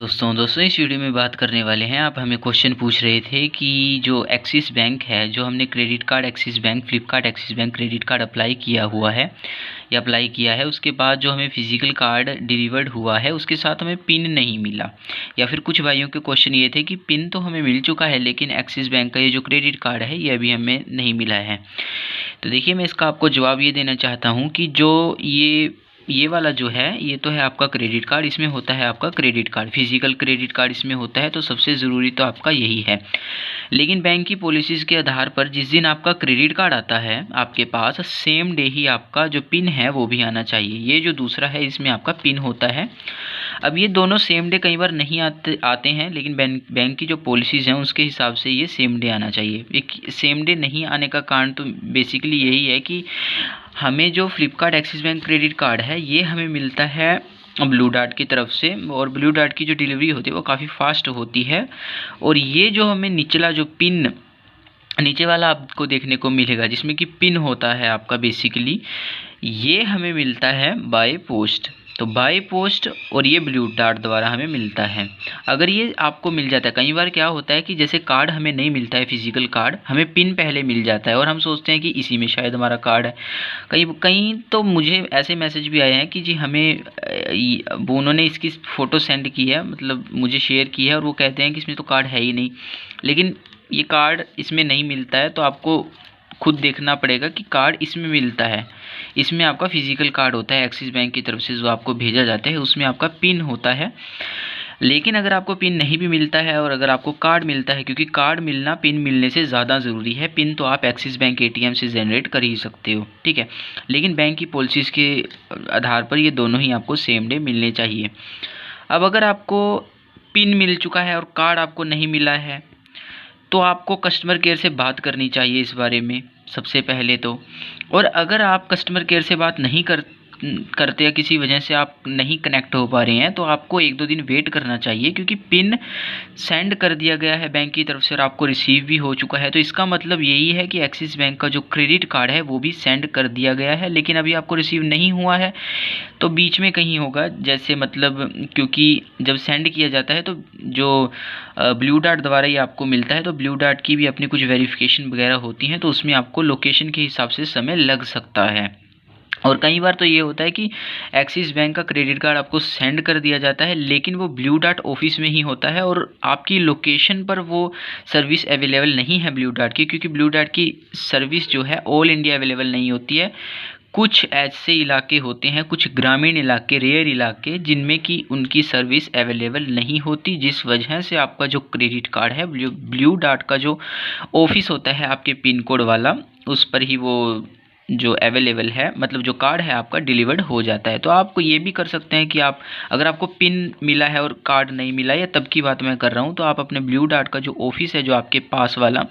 दोस्तों इस वीडियो में बात करने वाले हैं। आप हमें क्वेश्चन पूछ रहे थे कि जो एक्सिस बैंक है, जो हमने credit card axis bank, Flipkart axis bank credit card apply किया हुआ है या अप्लाई किया है, उसके बाद जो हमें फिजिकल कार्ड डिलीवर्ड हुआ है उसके साथ हमें पिन नहीं मिला। या फिर कुछ भाइयों के क्वेश्चन ये थे कि पिन तो हमें मिल चुका है लेकिन एक्सिस बैंक का ये जो क्रेडिट कार्ड है ये अभी हमें नहीं मिला है। तो देखिए, मैं इसका आपको जवाब ये देना चाहता हूँ कि जो ये वाला जो है ये तो है आपका क्रेडिट कार्ड, इसमें होता है आपका credit card, physical credit card इसमें होता है, तो सबसे ज़रूरी तो आपका यही है। लेकिन बैंक की पॉलिसीज़ के आधार पर जिस दिन आपका क्रेडिट कार्ड आता है आपके पास, सेम डे ही आपका जो पिन है वो भी आना चाहिए। ये जो दूसरा है इसमें आपका पिन होता है। अब ये दोनों सेम डे कई बार नहीं आते हैं, लेकिन बैंक की जो पॉलिसीज़ हैं उसके हिसाब से ये सेम डे आना चाहिए। एक सेम डे नहीं आने का कारण तो बेसिकली यही है कि हमें जो Flipkart axis bank credit card है ये हमें मिलता है ब्लू डार्ट की तरफ से, और ब्लू डार्ट की जो डिलीवरी होती है वो काफ़ी फास्ट होती है। और ये जो हमें निचला जो पिन, नीचे वाला आपको देखने को मिलेगा जिसमें कि पिन होता है आपका, बेसिकली ये हमें मिलता है बाय पोस्ट। तो बाय पोस्ट और ये ब्लू डार्ट द्वारा हमें मिलता है। अगर ये आपको मिल जाता है, कई बार क्या होता है कि जैसे कार्ड हमें नहीं मिलता है फिजिकल कार्ड, हमें पिन पहले मिल जाता है और हम सोचते हैं कि इसी में शायद हमारा कार्ड है। कई कई तो मुझे ऐसे मैसेज भी आए हैं कि जी हमें वो उन्होंने इसकी फ़ोटो सेंड की है, मतलब मुझे शेयर की है, और वो कहते हैं कि इसमें तो कार्ड है ही नहीं। लेकिन ये कार्ड इसमें नहीं मिलता है, तो आपको खुद देखना पड़ेगा कि कार्ड इसमें मिलता है। इसमें आपका फिजिकल कार्ड होता है एक्सिस बैंक की तरफ से जो आपको भेजा जाता है, उसमें आपका पिन होता है। लेकिन अगर आपको पिन नहीं भी मिलता है और अगर आपको कार्ड मिलता है, क्योंकि कार्ड मिलना पिन मिलने से ज़्यादा ज़रूरी है, पिन तो आप एक्सिस बैंक एटीएम से जनरेट कर ही सकते हो, ठीक है। लेकिन बैंक की पॉलिसीज़ के आधार पर ये दोनों ही आपको सेम डे मिलने चाहिए। अब अगर आपको पिन मिल चुका है और कार्ड आपको नहीं मिला है, तो आपको कस्टमर केयर से बात करनी चाहिए इस बारे में सबसे पहले तो। और अगर आप कस्टमर केयर से बात नहीं करते या किसी वजह से आप नहीं कनेक्ट हो पा रहे हैं, तो आपको 1-2 दिन वेट करना चाहिए, क्योंकि पिन सेंड कर दिया गया है बैंक की तरफ से और आपको रिसीव भी हो चुका है। तो इसका मतलब यही है कि एक्सिस बैंक का जो क्रेडिट कार्ड है वो भी सेंड कर दिया गया है, लेकिन अभी आपको रिसीव नहीं हुआ है। तो बीच में कहीं होगा, जैसे मतलब, क्योंकि जब सेंड किया जाता है तो जो ब्लू डार्ट द्वारा ही आपको मिलता है, तो ब्लू डार्ट की भी अपनी कुछ वेरिफिकेशन वगैरह होती हैं, तो उसमें आपको लोकेशन के हिसाब से समय लग सकता है। और कई बार तो ये होता है कि एक्सिस बैंक का क्रेडिट कार्ड आपको सेंड कर दिया जाता है, लेकिन वो ब्लू डार्ट ऑफिस में ही होता है और आपकी लोकेशन पर वो सर्विस अवेलेबल नहीं है ब्लू डार्ट की, क्योंकि ब्लू डार्ट की सर्विस जो है ऑल इंडिया अवेलेबल नहीं होती है। कुछ ऐसे इलाके होते हैं, कुछ ग्रामीण इलाके, रेयर इलाके, जिनमें कि उनकी सर्विस अवेलेबल नहीं होती, जिस वजह से आपका जो क्रेडिट कार्ड है ब्लू डार्ट का जो ऑफिस होता है आपके पिन कोड वाला, उस पर ही वो जो अवेलेबल है, मतलब जो कार्ड है आपका डिलीवर्ड हो जाता है। तो आपको ये भी कर सकते हैं कि आप, अगर आपको पिन मिला है और कार्ड नहीं मिला, या तब की बात मैं कर रहा हूँ, तो आप अपने ब्लू डार्ट का जो ऑफिस है जो आपके पास वाला,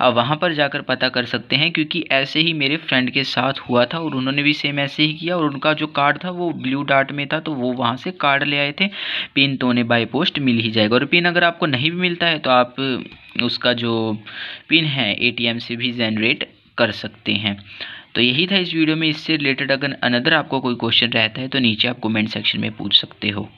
आप वहाँ पर जाकर पता कर सकते हैं। क्योंकि ऐसे ही मेरे फ्रेंड के साथ हुआ था और उन्होंने भी सेम ऐसे ही किया, और उनका जो कार्ड था वो ब्लू डार्ट में था, तो वो वहाँ से कार्ड ले आए थे। पिन तो उन्हें बाय पोस्ट मिल ही जाएगा, और पिन अगर आपको नहीं भी मिलता है तो आप उसका जो पिन है एटीएम से भी जनरेट कर सकते हैं। तो यही था इस वीडियो में। इससे रिलेटेड अगर अनदर आपको कोई क्वेश्चन रहता है तो नीचे आप कमेंट सेक्शन में पूछ सकते हो।